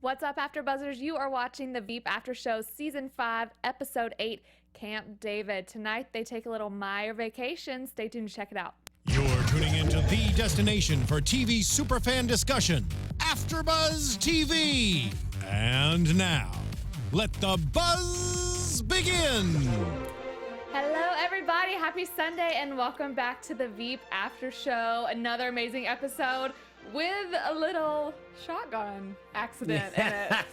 What's up, AfterBuzzers? You are watching the Veep After Show Season 5, Episode 8, Camp David. Tonight, they take a little Meyer vacation. Stay tuned to check it out. You're tuning into the destination for TV superfan discussion, AfterBuzz TV. And now, let the buzz begin. Hello, everybody. Happy Sunday, and welcome back to the Veep After Show. Another amazing episode with a little shotgun accident in it.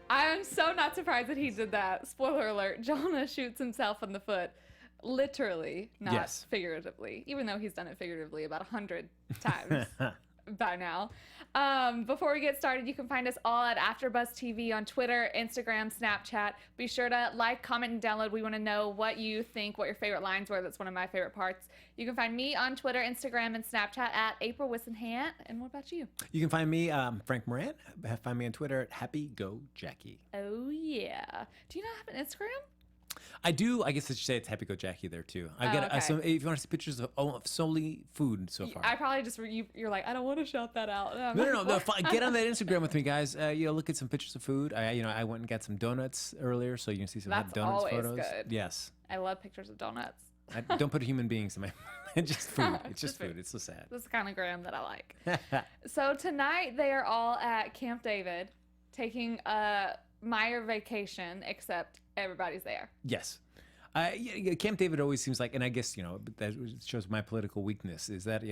I am so not surprised that he did that. Spoiler alert, Jonah shoots himself in the foot. Literally, not figuratively, even though he's done it figuratively about 100 times by now. Before we get started, you can find us all at AfterBuzz TV on Twitter, Instagram, Snapchat. Be sure to like, comment, and download. We want to know what you think, what your favorite lines were. That's one of my favorite parts. You can find me on Twitter, Instagram, and Snapchat at April Whisenhant. And what about you? You can find me, Frank Moran. Find me on Twitter at HappyGoJackie. Oh, yeah. Do you not have an Instagram? I do. I guess I should say it's Happy Go Jackie there too. I get some. If you want to see pictures of solely food so far, I probably just you're like, I don't want to shout that out. No. Get on that Instagram with me, guys. Look at some pictures of food. I went and got some donuts earlier, so you can see some donuts always photos. Good. Yes. I love pictures of donuts. I don't put human beings in my. Just food. It's just food. It's so sad. That's the kind of gram that I like. So tonight they are all at Camp David, taking a Meyer vacation, except everybody's there. Yes. Camp David always seems like, and I guess, that shows my political weakness, is that,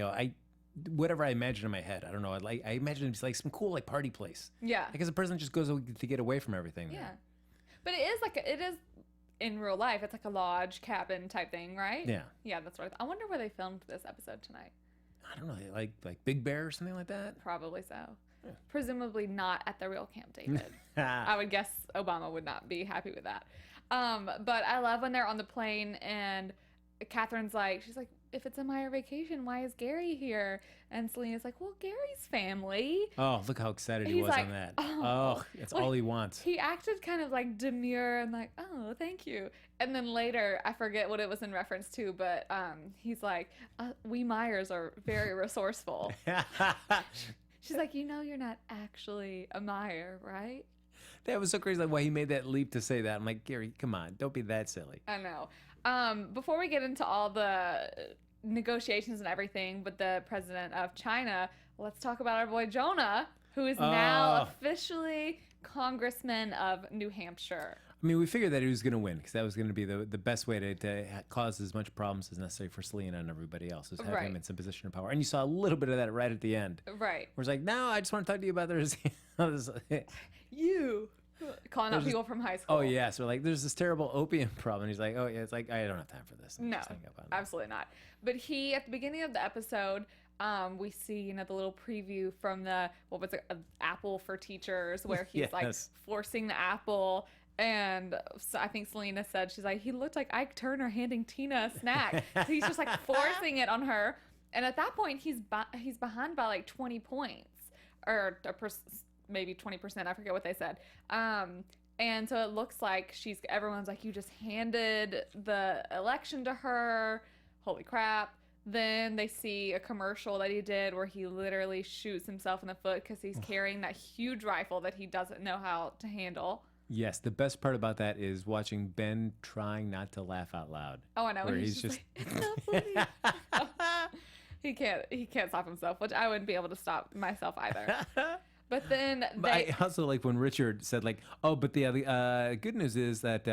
whatever I imagine in my head, I don't know, I imagine it's like some cool, like, party place. Yeah. Because the person just goes to get away from everything. Yeah. But it is in real life, it's like a lodge, cabin type thing, right? Yeah. Yeah, that's what I wonder where they filmed this episode tonight. I don't know, like Big Bear or something like that? Probably so. Yeah. Presumably not at the real Camp David. I would guess Obama would not be happy with that. But I love when they're on the plane and Catherine's like, she's like, if it's a Meyer vacation, why is Gary here? And Selina's like, well, Gary's family. Oh, look how excited he was on that. Oh, that's all he wants. He acted kind of like demure and like, oh, thank you. And then later, I forget what it was in reference to, but he's like, we Meyers are very resourceful. She's like, you're not actually a Meyer, right? That was so crazy, like why he made that leap to say that. I'm like, Gary, come on, don't be that silly. I know. Before we get into all the negotiations and everything with the president of China, let's talk about our boy Jonah, who is now officially Congressman of New Hampshire. I mean, we figured that he was going to win because that was going to be the best way to cause as much problems as necessary for Selina and everybody else, is have him in some position of power. And you saw a little bit of that right at the end. Right. Where it's like, no, I just want to talk to you about this. You. Calling out people from high school. Oh, yeah. So, like, there's this terrible opium problem. And he's like, oh, yeah, it's like, I don't have time for this. No, absolutely not. But at the beginning of the episode, we see, the little preview from the, Apple for Teachers, where he's like forcing the apple. And so I think Selina said, she's like, he looked like Ike Turner handing Tina a snack. So he's just like forcing it on her. And at that point, he's behind by like 20 points or maybe 20%. I forget what they said. And so it looks like everyone's like, you just handed the election to her. Holy crap. Then they see a commercial that he did where he literally shoots himself in the foot because he's carrying that huge rifle that he doesn't know how to handle. Yes, the best part about that is watching Ben trying not to laugh out loud. Oh, I know. Where he's just like, it's not funny. He can't stop himself, which I wouldn't be able to stop myself either. But then I also like when Richard said like, oh, but the good news is that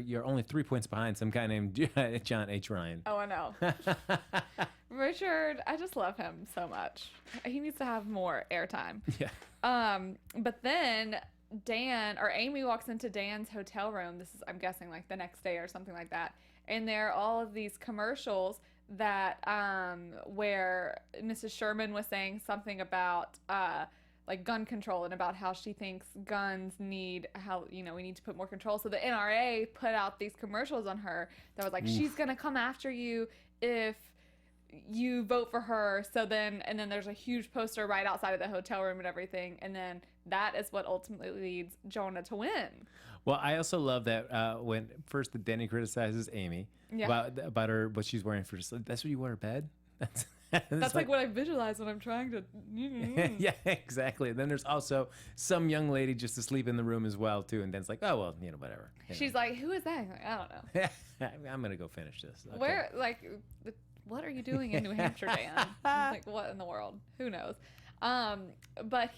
you're only 3 points behind some guy named John H. Ryan. Oh, I know. Richard, I just love him so much. He needs to have more airtime. Yeah. But then Amy walks into Dan's hotel room. This is, I'm guessing, like the next day or something like that. And there are all of these commercials that where Mrs. Sherman was saying something about like gun control and about how she thinks guns we need to put more control. So the NRA put out these commercials on her that was like, she's gonna come after you if you vote for her. And then there's a huge poster right outside of the hotel room and everything. And then that is what ultimately leads Jonah to win. Well, I also love that when first Danny criticizes Amy about her, what she's wearing for, that's what you wear to bed? That's like what I visualize when I'm trying to. Yeah, exactly. And then there's also some young lady just asleep in the room as well too, and then it's like, oh well, whatever. She's like, who is that? I'm like, I don't know. I'm gonna go finish this. Okay. Where, like, what are you doing in New Hampshire, Dan? Like, what in the world? Who knows? But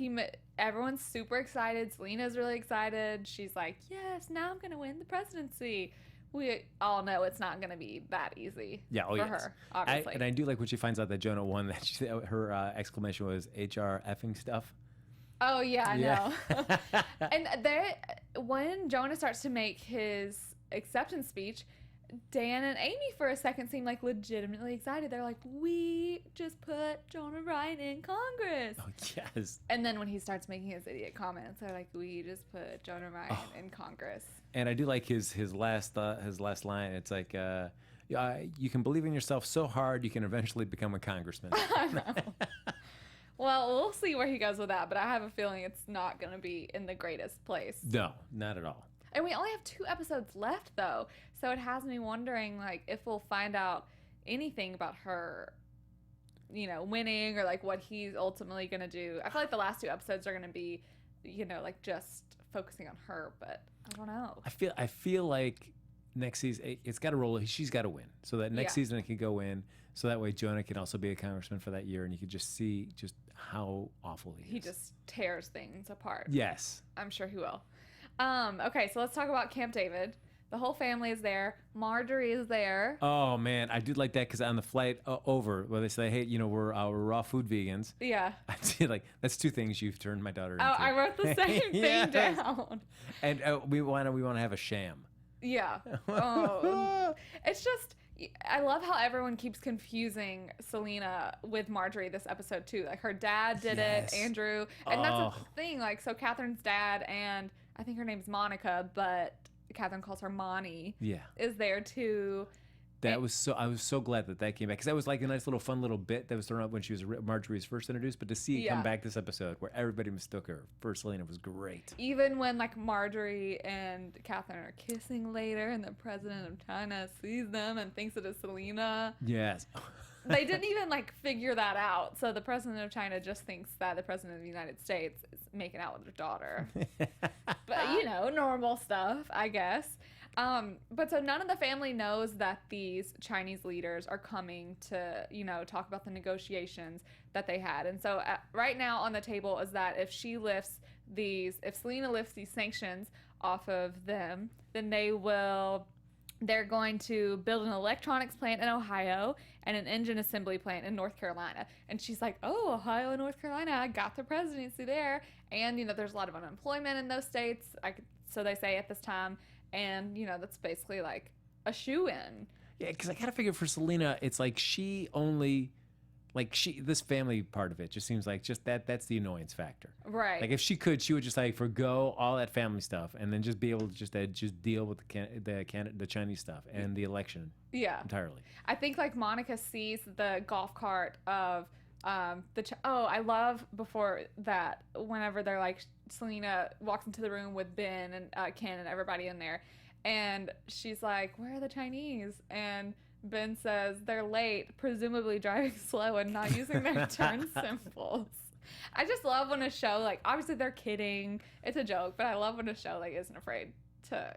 everyone's super excited. Selina's really excited. She's like, yes, now I'm gonna win the presidency. We all know it's not gonna be that easy. Yeah, for her, obviously. And I do like when she finds out that Jonah won. That her exclamation was HR effing stuff. Oh yeah, I know. And when Jonah starts to make his acceptance speech, Dan and Amy for a second seem like legitimately excited. They're like, we just put Jonah Ryan in Congress. Oh, yes. And then when he starts making his idiot comments, they're like, we just put Jonah Ryan in Congress. And I do like his last line. It's like, you can believe in yourself so hard you can eventually become a congressman. I know. Well, we'll see where he goes with that, but I have a feeling it's not going to be in the greatest place. No, not at all. And we only have 2 episodes left, though, so it has me wondering, like, if we'll find out anything about her, winning, or like what he's ultimately gonna do. I feel like the last 2 episodes are gonna be, like just focusing on her, but I don't know. I feel like next season it's got to roll. She's got to win, so that next season it can go in. So that way Jonah can also be a congressman for that year, and you could just see just how awful he is. He just tears things apart. Yes, I'm sure he will. Okay, so let's talk about Camp David. The whole family is there. Marjorie is there. Oh man, I do like that because on the flight over, where they say, "Hey, we're raw food vegans." Yeah. I feel like that's 2 things you've turned my daughter into. Oh, I wrote the same thing down. And we want to have a sham. Yeah. Oh, it's just. I love how everyone keeps confusing Selina with Marjorie this episode too. Like her dad did it, Andrew, and that's the thing. Like, so Catherine's dad, and I think her name's Monica, but Catherine calls her Monty. Yeah, is there too. I was so glad that came back, because that was like a nice little fun little bit that was thrown up when Marjorie was first introduced. But to see it come back this episode where everybody mistook her for Selina was great. Even when like Marjorie and Catherine are kissing later, and the president of China sees them and thinks it is Selina. Yes. They didn't even like figure that out. So the president of China just thinks that the president of the United States is making out with her daughter. But normal stuff, I guess. But so none of the family knows that these Chinese leaders are coming to, talk about the negotiations that they had. And so right now on the table is that if Selina lifts these sanctions off of them, then they're going to build an electronics plant in Ohio and an engine assembly plant in North Carolina. And she's like, oh, Ohio and North Carolina, I got the presidency there. And, there's a lot of unemployment in those states, so they say at this time. And, that's basically like a shoo-in. Yeah, because I kind of figured for Selina, it's like this family part of it just seems like that's the annoyance factor. Right. Like if she could, she would just like forgo all that family stuff and then just be able to just deal with the Chinese stuff and the election. Yeah. Entirely. I think like Monica sees the golf cart of I love before that whenever they're like Selina walks into the room with Ben and Ken and everybody in there, and she's like, where are the Chinese? And Ben says they're late, presumably driving slow and not using their turn symbols. I just love when a show, like, obviously they're kidding, it's a joke, but I love when a show like isn't afraid to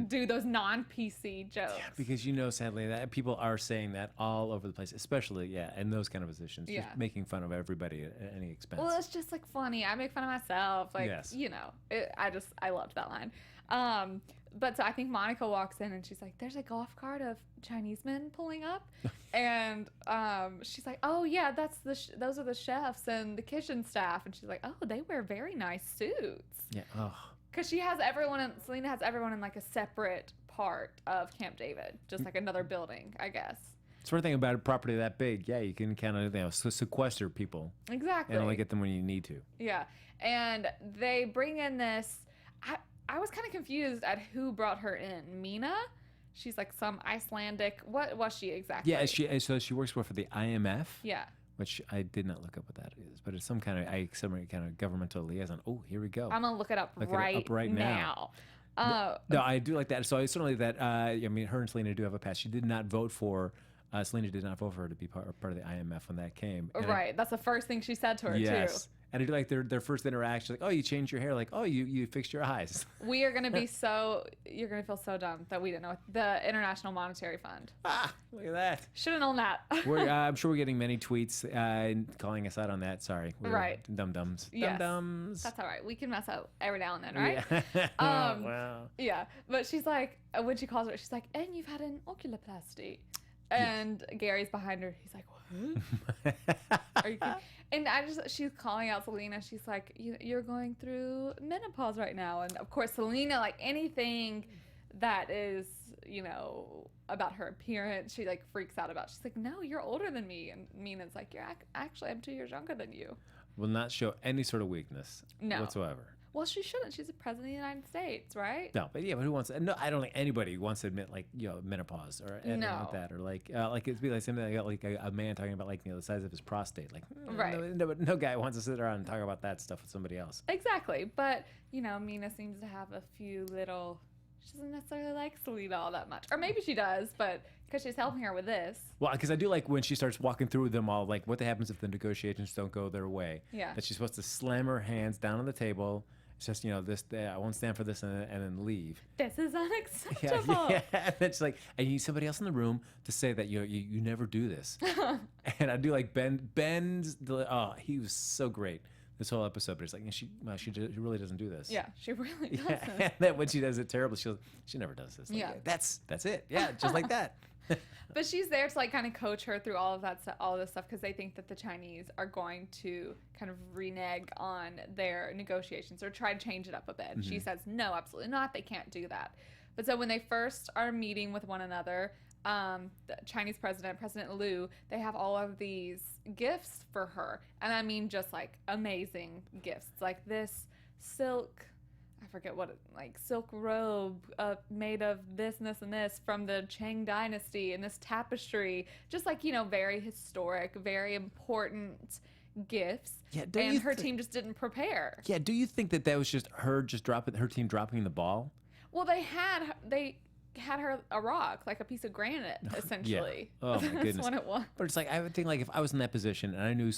do those non-PC jokes. Yeah, because sadly that people are saying that all over the place, especially in those kind of positions, just making fun of everybody at any expense. Well, it's just like funny. I make fun of myself, like I loved that line. But so I think Monica walks in and she's like, there's a golf cart of Chinese men pulling up. And she's like, oh, yeah, those are the chefs and the kitchen staff. And she's like, oh, they wear very nice suits. Yeah. Oh. Because Selina has everyone in like a separate part of Camp David, just like another building, I guess. It's one thing about a property that big. Yeah, you can kind of sequester people. Exactly. And only get them when you need to. Yeah. And they bring in this... I was kind of confused at who brought her in. Mina? She's like some Icelandic... What was she exactly? Yeah, she works for the IMF. Yeah. Which I did not look up what that is, but it's some kind of governmental liaison. Oh, here we go. I'm gonna look it up right now. No, I do like that. So I certainly that. Her and Selina do have a past. She did not vote for Selena did not vote for her to be part of the IMF when that came. And Right. That's the first thing she said to her, too. And I do like their first interaction, like, oh, you changed your hair, like, oh, you fixed your eyes. We are going to be you're going to feel so dumb that we didn't know. The International Monetary Fund. Ah, look at that. Should have known that. I'm sure we're getting many tweets calling us out on that. Sorry. Right. Dum-dums. Yes. Dum-dums. That's all right. We can mess up every now and then, right? Yeah. Wow. Yeah. But she's like, when she calls her, she's like, and you've had an oculoplasty. And Gary's behind her. He's like, what? Are you kidding? And she's calling out Selena. She's like, you're going through menopause right now. And of course, Selena, like anything that is, about her appearance, she like freaks out about. She's like, no, you're older than me. And Mina's like, actually, I'm 2 years younger than you. Will not show any sort of weakness whatsoever. Well, she shouldn't. She's the president of the United States, right? No, but who wants? No, I don't think anybody wants to admit menopause or anything like that, or like it'd be like something like a man talking about the size of his prostate. Like, right? No guy wants to sit around and talk about that stuff with somebody else. Exactly, but Mina seems to have a few little. She doesn't necessarily like Selena all that much, or maybe she does, but because she's helping her with this. Well, because I do like when she starts walking through them all, like what happens if the negotiations don't go their way. Yeah. That she's supposed to slam her hands down on the table. It's just, this, I won't stand for this, and then leave. This is unacceptable. Yeah. And it's like, I need somebody else in the room to say that you never do this. And I do like Ben's, he was so great this whole episode, but it's like, she really doesn't do this. Yeah, she really doesn't. And that when she does it terribly, she never does this. Like, yeah. That's it. Yeah, just like that. But she's there to kind of coach her through all of this stuff because they think that the Chinese are going to kind of renege on their negotiations or try to change it up a bit. Mm-hmm. She says, no, absolutely not. They can't do that. But so when they first are meeting with one another, the Chinese President Liu, they have all of these gifts for her. And I mean, just amazing gifts. It's like this silk, I forget what silk robe made of this and this and this from the Qing dynasty, and this tapestry, just very historic, very important gifts. Yeah, and her team just didn't prepare. Yeah, do you think that was just her team dropping the ball? Well, they had her a rock, like a piece of granite, essentially. Yeah. Oh my goodness. That's what it was. But it's like, I would think if I was in that position and I knew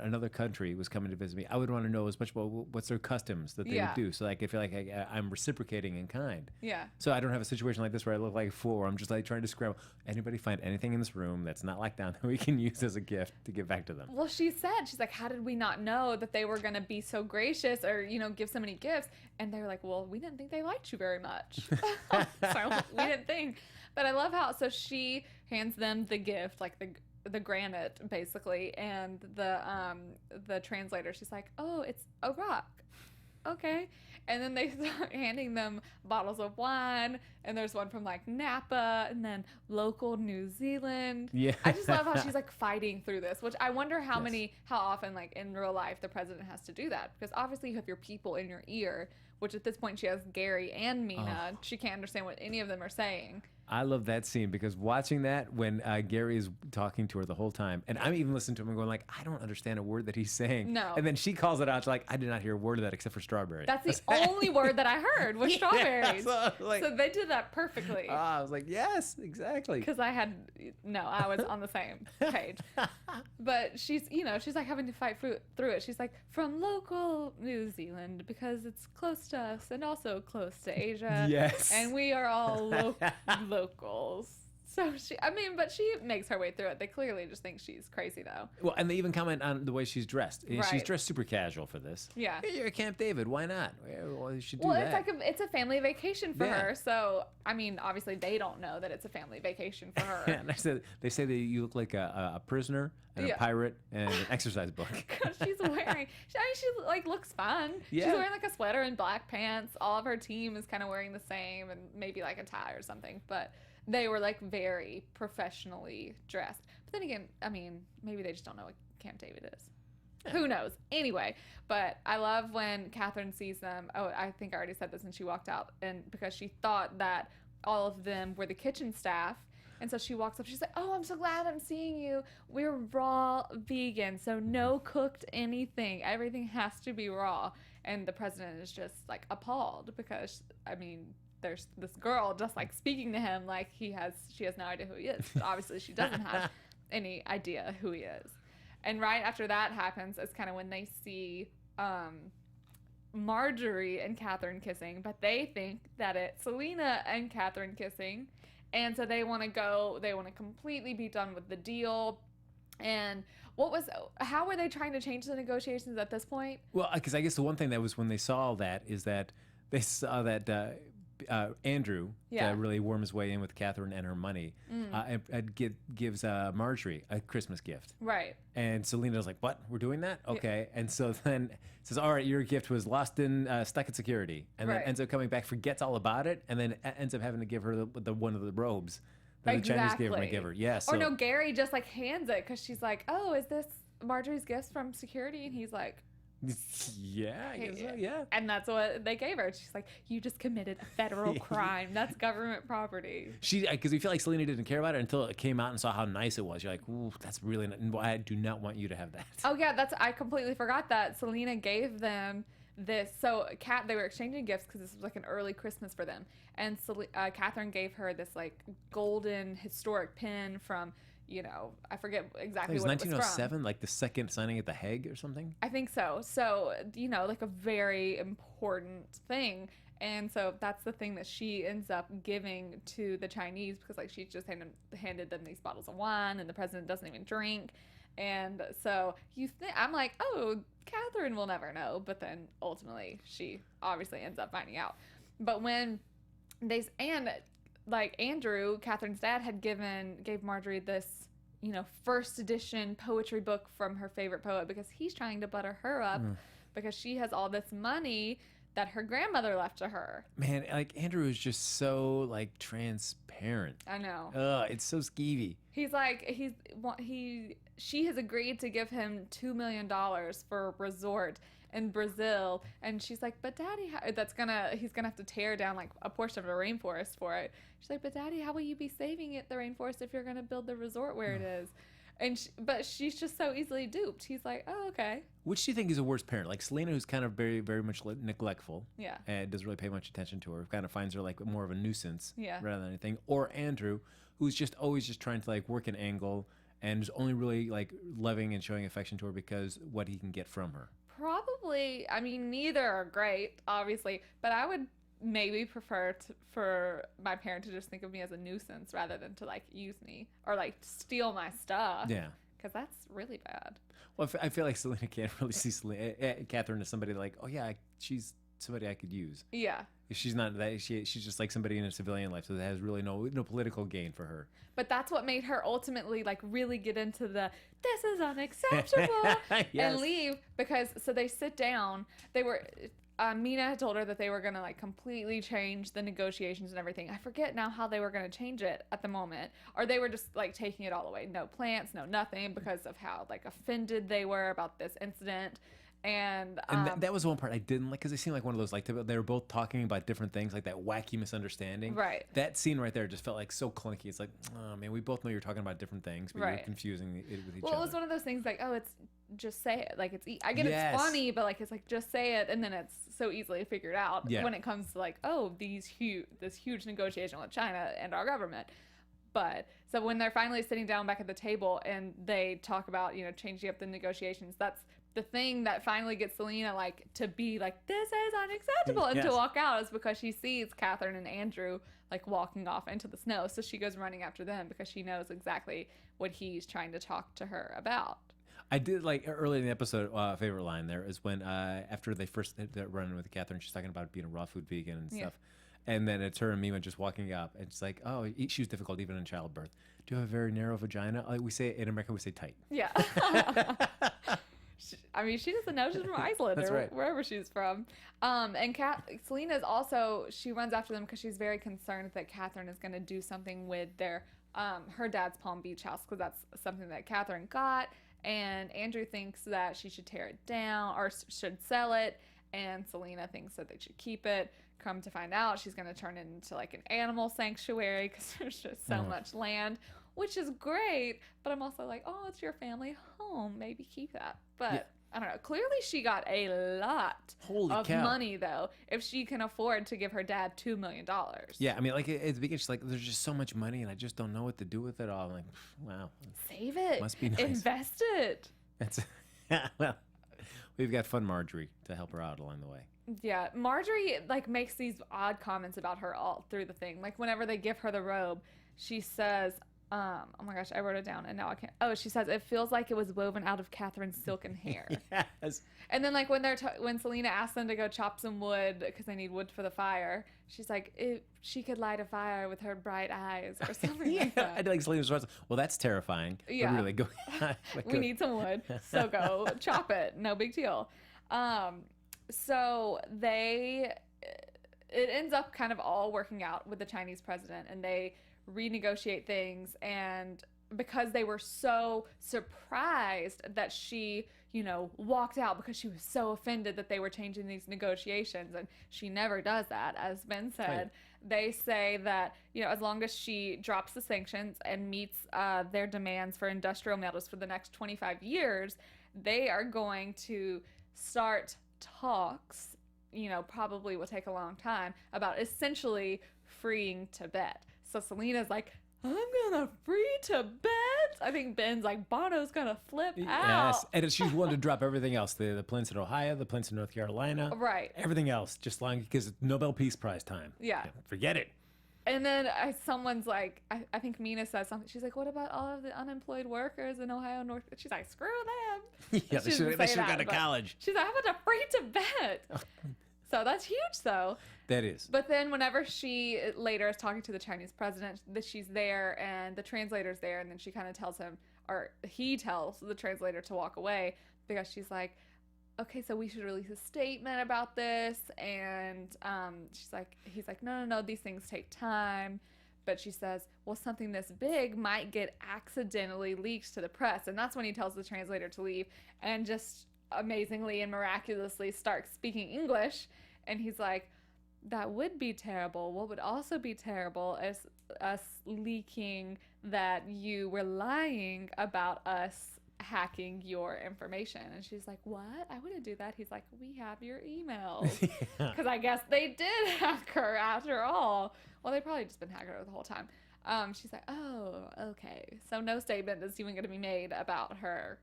another country was coming to visit me, I would want to know as much about what's their customs that they would do. So I feel like I'm reciprocating in kind. Yeah. So I don't have a situation like this where I look like a fool, where I'm just trying to scramble. Anybody find anything in this room that's not locked down that we can use as a gift to give back to them? Well, she's like, how did we not know that they were going to be so gracious or, give so many gifts? And they were like, well, we didn't think they liked you very much. So we didn't think. But I love so she hands them the gift, like the granite, basically. And the translator, she's like, oh, it's a rock. Okay. And then they start handing them bottles of wine, and there's one from Napa, and then local New Zealand. Yeah. I just love how she's fighting through this, which I wonder how often in real life the president has to do that, because obviously you have your people in your ear, which at this point she has Gary and Mina. Oh. She can't understand what any of them are saying. I love that scene because watching that when Gary is talking to her the whole time, and I'm even listening to him and going I don't understand a word that he's saying. No. And then she calls it out. She's like, I did not hear a word of that except for strawberry. That's the only word that I heard was strawberries. Yeah, so they did that perfectly. I was like, yes, exactly. Because I was on the same page. But she's having to fight through it. She's like, from local New Zealand because it's close to us and also close to Asia. Yes. And we are all locals. So she makes her way through it. They clearly just think she's crazy, though. Well, and they even comment on the way she's dressed. Right. She's dressed super casual for this. Yeah. Hey, you're at Camp David. Why not? Well, you should do that. Well, it's a family vacation for her. So, obviously they don't know that it's a family vacation for her. And they say that you look like a prisoner and a pirate and an exercise book. Because she's wearing, she looks fun. Yeah. She's wearing a sweater and black pants. All of her team is kind of wearing the same, and maybe a tie or something. But they were very professionally dressed. But then again, maybe they just don't know what Camp David is. Yeah. Who knows? Anyway, but I love when Catherine sees them. Oh, I think I already said this when she walked out, and because she thought that all of them were the kitchen staff. And so she walks up, she's like, oh, I'm so glad I'm seeing you. We're raw vegan, so no cooked anything. Everything has to be raw. And the president is just appalled because, there's this girl just like speaking to him like she has no idea who he is. But obviously she doesn't have any idea who he is. And right after that happens is kind of when they see Marjorie and Catherine kissing, but they think that it's Selina and Catherine kissing. And so they want to completely be done with the deal. And how were they trying to change the negotiations at this point? Well, because I guess the one thing that was when they saw all that is that they saw that Andrew really worm his way in with Catherine and her money and gives Marjorie a Christmas gift. Right. And Selina's like, what? We're doing that? Okay. Yeah. And so then says, all right, your gift was stuck in security. And then ends up coming back, forgets all about it, and then ends up having to give her the one of the robes that the Chinese gave her. Yeah. So. Or no, Gary just like hands it because she's like, oh, is this Marjorie's gift from security? And he's like, yeah, I guess so, yeah. And that's what they gave her. She's like, you just committed a federal crime. That's government property. Because we feel like Selina didn't care about it until it came out and saw how nice it was. You're like, ooh, that's really nice. I do not want you to have that. Oh, yeah, I completely forgot that. Selina gave them this. So they were exchanging gifts because this was like an early Christmas for them. And Catherine gave her this like golden historic pin from, I forget exactly what it was from. 1907, like the second signing at The Hague or something? I think so. So, like a very important thing. And so that's the thing that she ends up giving to the Chinese because like she just handed them these bottles of wine and the president doesn't even drink. And so I'm like, oh, Catherine will never know. But then ultimately she obviously ends up finding out. But when Andrew, Catherine's dad, gave Marjorie this, first edition poetry book from her favorite poet because he's trying to butter her up because she has all this money that her grandmother left to her. Man, like Andrew is just so like transparent. I know. It's so skeevy. He's like she has agreed to give him $2 million for a resort in Brazil, and she's like, but Daddy, he's gonna have to tear down like a portion of the rainforest for it. She's like, but Daddy, how will you be saving the rainforest if you're gonna build the resort where it is? And but she's just so easily duped. He's like, oh, okay. Which do you think is a worse parent? Like Selina, who's kind of very, very much neglectful, and doesn't really pay much attention to her, kind of finds her like more of a nuisance, rather than anything. Or Andrew, who's just always just trying to like work an angle and is only really like loving and showing affection to her because what he can get from her. Probably, I mean, neither are great, obviously, but I would maybe prefer for my parent to just think of me as a nuisance rather than to like use me or like steal my stuff. Yeah. Because that's really bad. Well, I feel like Selina can't really see Catherine as somebody like, oh yeah, she's somebody I could use. Yeah. She's not that. She's just like somebody in a civilian life, so that has really no political gain for her. But that's what made her ultimately like really get into this is unacceptable and leave because so they sit down. They were Mina had told her that they were gonna like completely change the negotiations and everything. I forget now how they were gonna change it at the moment, or they were just like taking it all away. No plants, no nothing because of how like offended they were about this incident. And that was one part I didn't like because it seemed like one of those like they were both talking about different things, like that wacky misunderstanding. Right. That scene right there just felt like so clunky. It's like, oh man, we both know you're talking about different things, but you're confusing it with each other. Well, it was one of those things like, oh, it's just say it. Like I get it's funny, but like it's like just say it, and then it's so easily figured out when it comes to like, oh, this huge negotiation with China and our government. But so when they're finally sitting down back at the table and they talk about changing up the negotiations, that's the thing that finally gets Selina like to be like, this is unacceptable, and to walk out is because she sees Catherine and Andrew like walking off into the snow. So she goes running after them because she knows exactly what he's trying to talk to her about. I did like early in the episode, favorite line there is when after they first run with Catherine, she's talking about being a raw food vegan and stuff. And then it's her and Mima just walking up, and it's like, oh, she was difficult even in childbirth. Do you have a very narrow vagina? Like we say in America, we say tight. Yeah. She doesn't know she's from Iceland or wherever she's from. And Selina is also, she runs after them because she's very concerned that Catherine is going to do something with her dad's Palm Beach house because that's something that Catherine got. And Andrew thinks that she should tear it down or should sell it. And Selina thinks that they should keep it. Come to find out, she's going to turn it into like an animal sanctuary because there's just so much land, which is great. But I'm also like, oh, it's your family home. Maybe keep that. But I don't know. Clearly, she got a lot of money, though, if she can afford to give her dad $2 million. Yeah, I mean, like, at the beginning, she's like, there's just so much money, and I just don't know what to do with it all. I'm like, wow. Save it. Must be nice. Invest it. Well, we've got fun Marjorie to help her out along the way. Yeah, Marjorie, like, makes these odd comments about her all through the thing. Like, whenever they give her the robe, she says... oh my gosh, I wrote it down and now I can't. Oh, she says it feels like it was woven out of Catherine's silken hair. Yes. And then like when Selina asked them to go chop some wood because they need wood for the fire, she's like, she could light a fire with her bright eyes or something like that. I like Selina's response. Well, that's terrifying. Yeah. But really, go. We need some wood, so go chop it. No big deal. So it ends up kind of all working out with the Chinese president, and they renegotiate things, and because they were so surprised that she, walked out because she was so offended that they were changing these negotiations, and she never does that, as Ben said. Right. They say that, as long as she drops the sanctions and meets their demands for industrial metals for the next 25 years, they are going to start talks, probably will take a long time, about essentially freeing Tibet. So Selina's like, I'm gonna free Tibet. I think Ben's like, Bono's gonna flip out. Yes, and she's willing to drop everything else. The planes in Ohio, the planes in North Carolina. Right. Everything else, just long because it's Nobel Peace Prize time. Yeah. Forget it. And then someone's like, I think Mina says something. She's like, what about all of the unemployed workers in Ohio, North? She's like, screw them. Yeah, they should have gone to college. She's like, how about to free Tibet? So that's huge, though. That is. But then whenever she later is talking to the Chinese president, that she's there and the translator's there, and then she kind of tells him, or he tells the translator to walk away because she's like, okay, so we should release a statement about this. And he's like, no, these things take time. But she says, well, something this big might get accidentally leaked to the press. And that's when he tells the translator to leave and just amazingly and miraculously starts speaking English. And he's like, that would be terrible. What would also be terrible is us leaking that you were lying about us hacking your information. And she's like, what? I wouldn't do that. He's like, we have your emails. Because I guess they did hack her after all. Well, they've probably just been hacking her the whole time. She's like, oh, okay. So no statement is even going to be made about her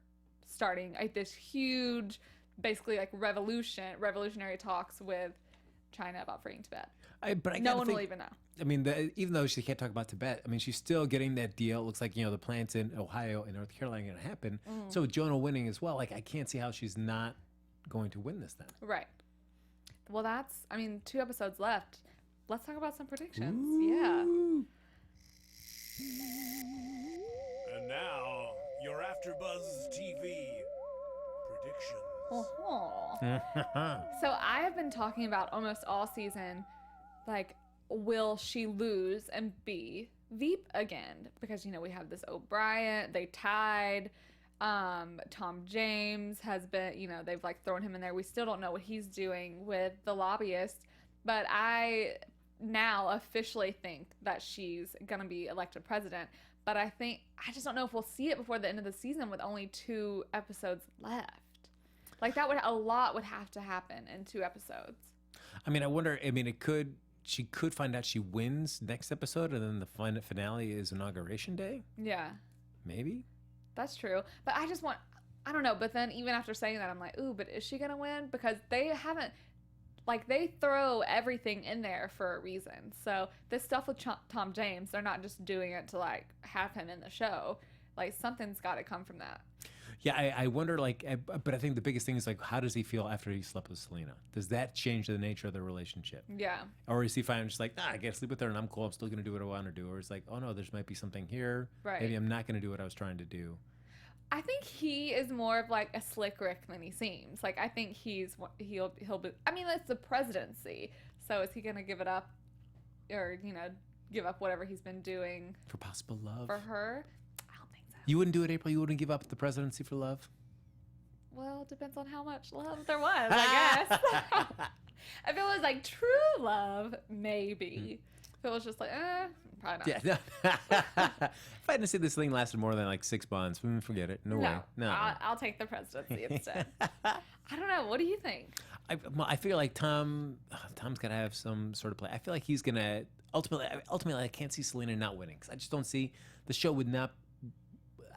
starting this huge, basically like revolutionary talks with China about freeing Tibet. No one will even know. I mean, even though she can't talk about Tibet, I mean, she's still getting that deal. It looks like, the plants in Ohio and North Carolina are going to happen. So with Jonah winning as well, like, I can't see how she's not going to win this then. Right. Well, 2 episodes left. Let's talk about some predictions. Ooh. Yeah. And now, your AFTERBUZZ TV predictions. So I have been talking about almost all season, like, will she lose and be Veep again? Because, we have this O'Brien, they tied. Tom James has been, they've like thrown him in there. We still don't know what he's doing with the lobbyist, but I now officially think that she's going to be elected president. But I just don't know if we'll see it before the end of the season with only 2 episodes left. Like, a lot would have to happen in 2 episodes. I mean, I wonder, she could find out she wins next episode, and then the finale is Inauguration Day? Yeah. Maybe? That's true. But I don't know. But then even after saying that, I'm like, ooh, but is she going to win? Because they haven't, they throw everything in there for a reason. So this stuff with Tom James, they're not just doing it to, have him in the show. Something's got to come from that. Yeah, I wonder, but I think the biggest thing is, how does he feel after he slept with Selina? Does that change the nature of the relationship? Yeah. Or is he fine, just I can't sleep with her and I'm cool, I'm still going to do what I want to do? Or it's like, oh no, there might be something here. Right. Maybe I'm not going to do what I was trying to do. I think he is more of a slick Rick than he seems. I think he'll be, it's the presidency. So is he going to give it up or, give up whatever he's been doing for possible love for her? You wouldn't do it, April? You wouldn't give up the presidency for love? Well, it depends on how much love there was, I guess. If it was true love, maybe. If it was just like, probably not. Yeah. If I hadn't seen this thing lasted more than like 6 months, forget it. No way. No. I'll take the presidency instead. I don't know. What do you think? I feel like Tom's got to have some sort of play. I feel like he's going to ultimately I can't see Selina not winning because I just don't see the show would not.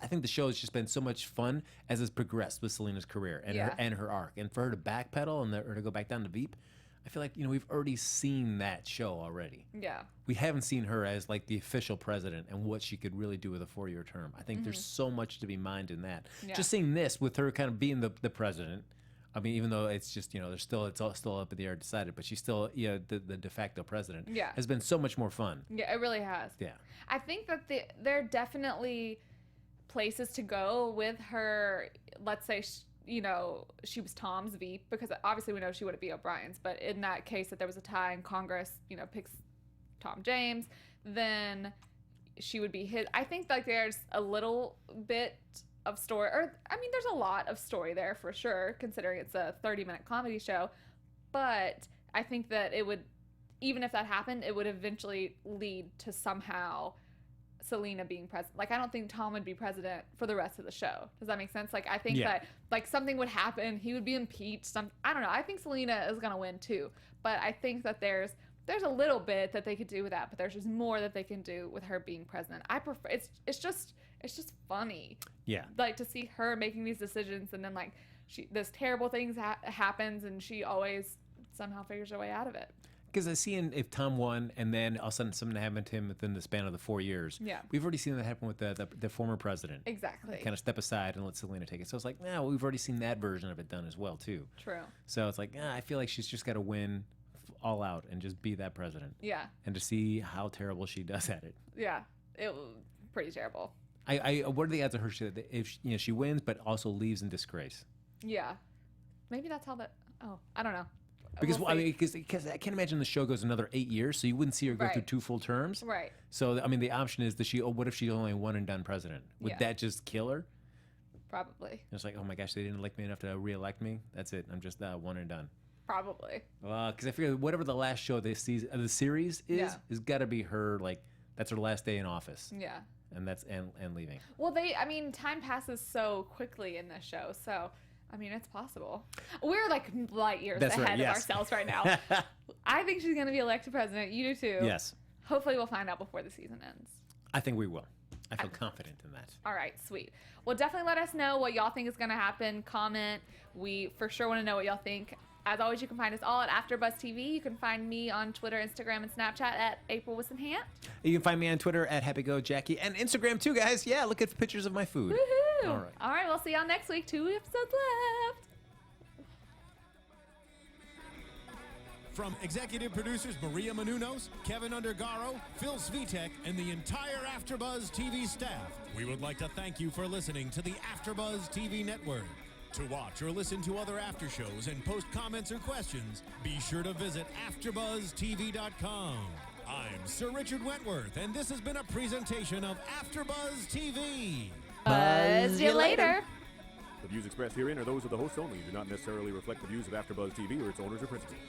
I think the show has just been so much fun as it's progressed with Selina's career and her arc, and for her to backpedal and or to go back down to Veep. I feel like we've already seen that show already. Yeah. We haven't seen her as like the official president and what she could really do with a 4-year term. I think there's so much to be mined in that. Yeah. Just seeing this with her kind of being the president. I mean, even though it's just it's all still up in the air decided, but she's still the de facto president. Yeah. Has been so much more fun. Yeah, it really has. Yeah. I think that there are definitely places to go with her. Let's say she was Tom's Veep, because obviously we know she wouldn't be O'Brien's, but in that case that there was a tie and Congress picks Tom James, then she would be his. I think like there's a little bit of story, or I mean there's a lot of story there for sure, considering it's a 30-minute comedy show, but I think that it would, even if that happened, it would eventually lead to somehow Selina being president. Like, I don't think Tom would be president for the rest of the show. Does that make sense? Like, I think that like something would happen. He would be impeached. I don't know. I think Selina is gonna win too. But I think that there's a little bit that they could do with that. But there's just more that they can do with her being president. I prefer. It's just funny. Yeah. Like to see her making these decisions, and then like this terrible things happens, and she always somehow figures her way out of it. Because I see if Tom won and then all of a sudden something happened to him within the span of the 4 years. Yeah. We've already seen that happen with the former president. Exactly. Kind of step aside and let Selina take it. So it's like, we've already seen that version of it done as well, too. True. So it's like, I feel like she's just got to win all out and just be that president. Yeah. And to see how terrible she does at it. Yeah. It was pretty terrible. What are the odds of her if she wins but also leaves in disgrace? Yeah. Maybe that's how I don't know. Because because I can't imagine the show goes another 8 years, so you wouldn't see her go through 2 full terms. Right. So I mean, the option is what if she's only a one and done president? Would that just kill her? Probably. It's like, oh my gosh, they didn't like me enough to reelect me. That's it. I'm just one and done. Probably. Because I figure whatever the last show this season of the series is got to be her. Like that's her last day in office. Yeah. And that's and leaving. Well, time passes so quickly in this show, so. I mean, it's possible. We're like light years ahead of ourselves right now. I think she's going to be elected president. You do too. Yes. Hopefully we'll find out before the season ends. I think we will. I feel confident in that. All right, sweet. Well, definitely let us know what y'all think is going to happen. Comment. We for sure want to know what y'all think. As always, you can find us all at AfterBuzz TV. You can find me on Twitter, Instagram, and Snapchat at April Whisenhant. You can find me on Twitter at HappyGoJackie and Instagram too, guys. Yeah, look at pictures of my food. Woohoo! All right, we'll see y'all next week. 2 episodes left. From executive producers Maria Menounos, Kevin Undergaro, Phil Svitek, and the entire AfterBuzz TV staff, we would like to thank you for listening to the AfterBuzz TV network. To watch or listen to other after shows and post comments or questions, be sure to visit AfterBuzzTV.com. I'm Sir Richard Wentworth, and this has been a presentation of AfterBuzz TV. Buzz you later. The views expressed herein are those of the hosts only and do not necessarily reflect the views of AfterBuzz TV or its owners or principals.